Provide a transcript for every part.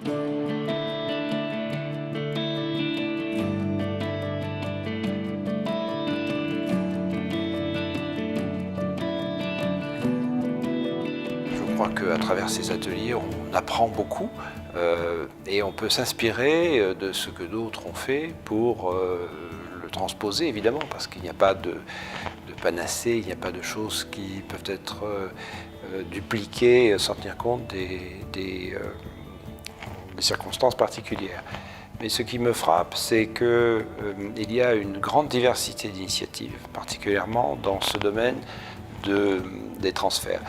Je crois qu'à travers ces ateliers, on apprend beaucoup et on peut s'inspirer de ce que d'autres ont fait pour le transposer, évidemment, parce qu'il n'y a pas de panacée, il n'y a pas de choses qui peuvent être dupliquées sans tenir compte des circonstances particulières. Mais ce qui me frappe, c'est qu'il y a une grande diversité d'initiatives, particulièrement dans ce domaine des transferts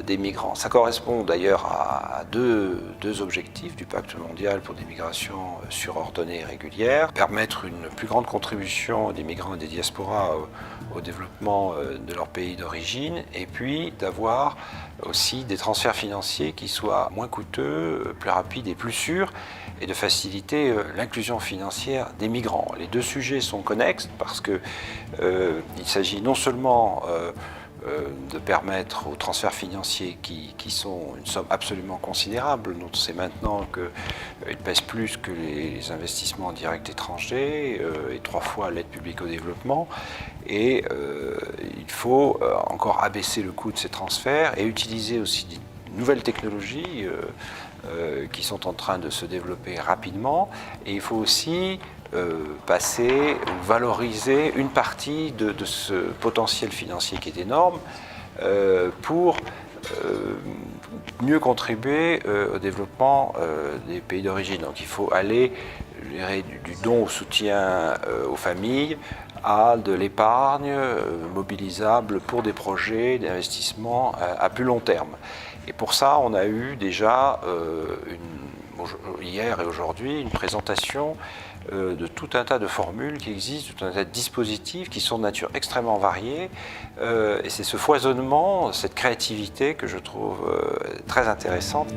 des migrants. Ça correspond d'ailleurs à deux objectifs du Pacte mondial pour des migrations surordonnées et régulières: permettre une plus grande contribution des migrants et des diasporas au développement de leur pays d'origine, et puis d'avoir aussi des transferts financiers qui soient moins coûteux, plus rapides et plus sûrs, et de faciliter l'inclusion financière des migrants. Les deux sujets sont connexes parce qu'il s'agit non seulement de permettre aux transferts financiers qui sont une somme absolument considérable, dont on sait maintenant qu'ils pèsent plus que les investissements directs étrangers et 3 fois l'aide publique au développement. Et il faut encore abaisser le coût de ces transferts et utiliser aussi des nouvelles technologies qui sont en train de se développer rapidement. Et il faut aussi passer ou valoriser une partie de ce potentiel financier qui est énorme pour mieux contribuer au développement des pays d'origine. Donc il faut aller, je dirais, du don au soutien aux familles à de l'épargne mobilisable pour des projets d'investissement à plus long terme. Et pour ça, on a eu déjà hier et aujourd'hui une présentation de tout un tas de formules qui existent, tout un tas de dispositifs qui sont de nature extrêmement variée. Et c'est ce foisonnement, cette créativité que je trouve très intéressante.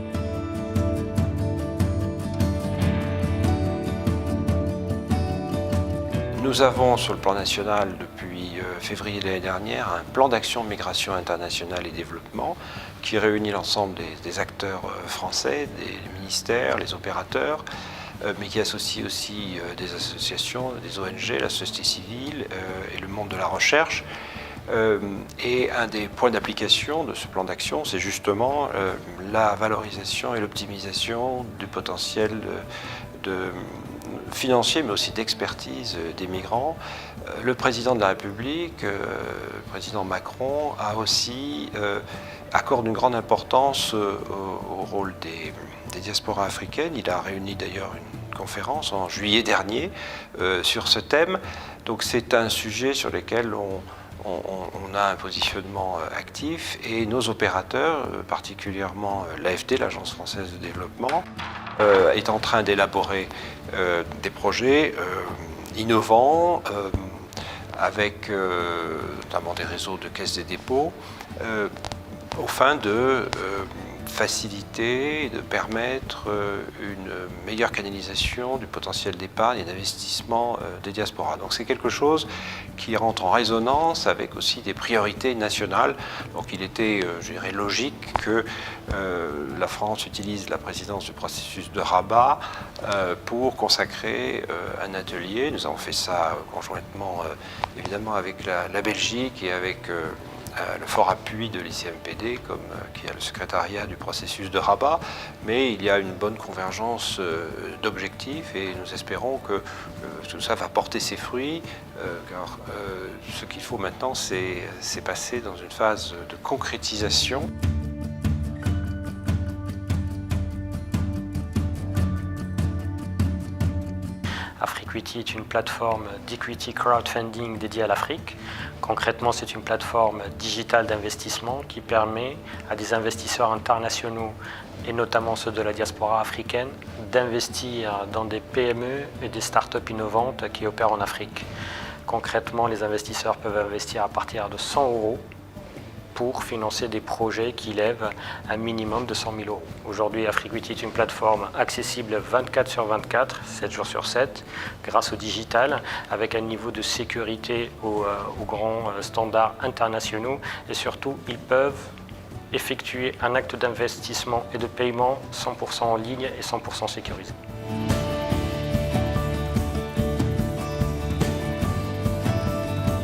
Nous avons sur le plan national depuis février de l'année dernière un plan d'action migration internationale et développement qui réunit l'ensemble des acteurs français, des ministères, les opérateurs, mais qui associe aussi des associations, des ONG, la société civile et le monde de la recherche. Et un des points d'application de ce plan d'action, c'est justement la valorisation et l'optimisation du potentiel financier, mais aussi d'expertise des migrants. Le président de la République, le président Macron, a aussi accorde une grande importance au rôle des diasporas africaines. Il a réuni d'ailleurs une conférence en juillet dernier sur ce thème. Donc c'est un sujet sur lequel on a un positionnement actif, et nos opérateurs, particulièrement l'AFD, l'Agence française de développement, est en train d'élaborer des projets innovants avec notamment des réseaux de caisses et dépôts au fin de faciliter et de permettre une meilleure canalisation du potentiel d'épargne et d'investissement des diasporas. Donc c'est quelque chose qui rentre en résonance avec aussi des priorités nationales. Donc il était, je dirais, logique que la France utilise la présidence du processus de Rabat pour consacrer un atelier. Nous avons fait ça conjointement, évidemment, avec la Belgique et avec le fort appui de l'ICMPD, qui a le secrétariat du processus de Rabat, mais il y a une bonne convergence d'objectifs, et nous espérons que tout ça va porter ses fruits, car ce qu'il faut maintenant, c'est passer dans une phase de concrétisation. Afriquity est une plateforme d'equity crowdfunding dédiée à l'Afrique. Concrètement, c'est une plateforme digitale d'investissement qui permet à des investisseurs internationaux, et notamment ceux de la diaspora africaine, d'investir dans des PME et des startups innovantes qui opèrent en Afrique. Concrètement, les investisseurs peuvent investir à partir de 100 € pour financer des projets qui lèvent un minimum de 100 000 €. Aujourd'hui, Afriquity est une plateforme accessible 24/24, 7 jours sur 7, grâce au digital, avec un niveau de sécurité aux grands standards internationaux, et surtout, ils peuvent effectuer un acte d'investissement et de paiement 100% en ligne et 100% sécurisé.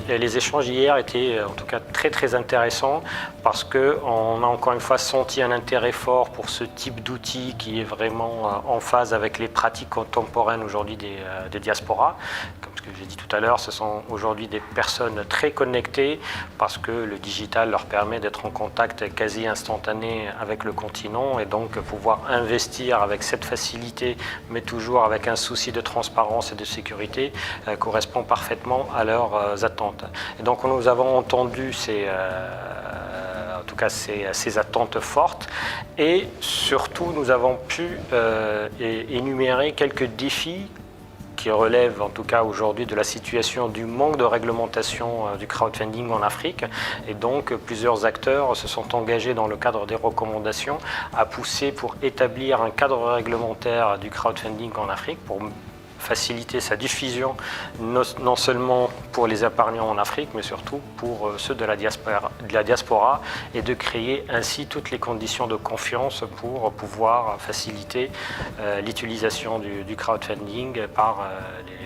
Les échanges hier étaient en tout cas très intéressants parce qu'on a encore une fois senti un intérêt fort pour ce type d'outil qui est vraiment en phase avec les pratiques contemporaines aujourd'hui des diasporas. Comme ce que j'ai dit tout à l'heure, ce sont aujourd'hui des personnes très connectées parce que le digital leur permet d'être en contact quasi instantané avec le continent et donc pouvoir investir avec cette facilité mais toujours avec un souci de transparence et de sécurité correspond parfaitement à leurs attentes. Et donc nous avons entendu ces attentes fortes et surtout nous avons pu énumérer quelques défis qui relèvent en tout cas aujourd'hui de la situation du manque de réglementation du crowdfunding en Afrique. Et donc plusieurs acteurs se sont engagés dans le cadre des recommandations à pousser pour établir un cadre réglementaire du crowdfunding en Afrique pour faciliter sa diffusion non seulement pour les épargnants en Afrique, mais surtout pour ceux de la diaspora et de créer ainsi toutes les conditions de confiance pour pouvoir faciliter l'utilisation du crowdfunding par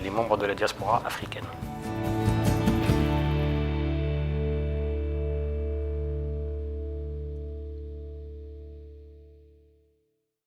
les membres de la diaspora africaine.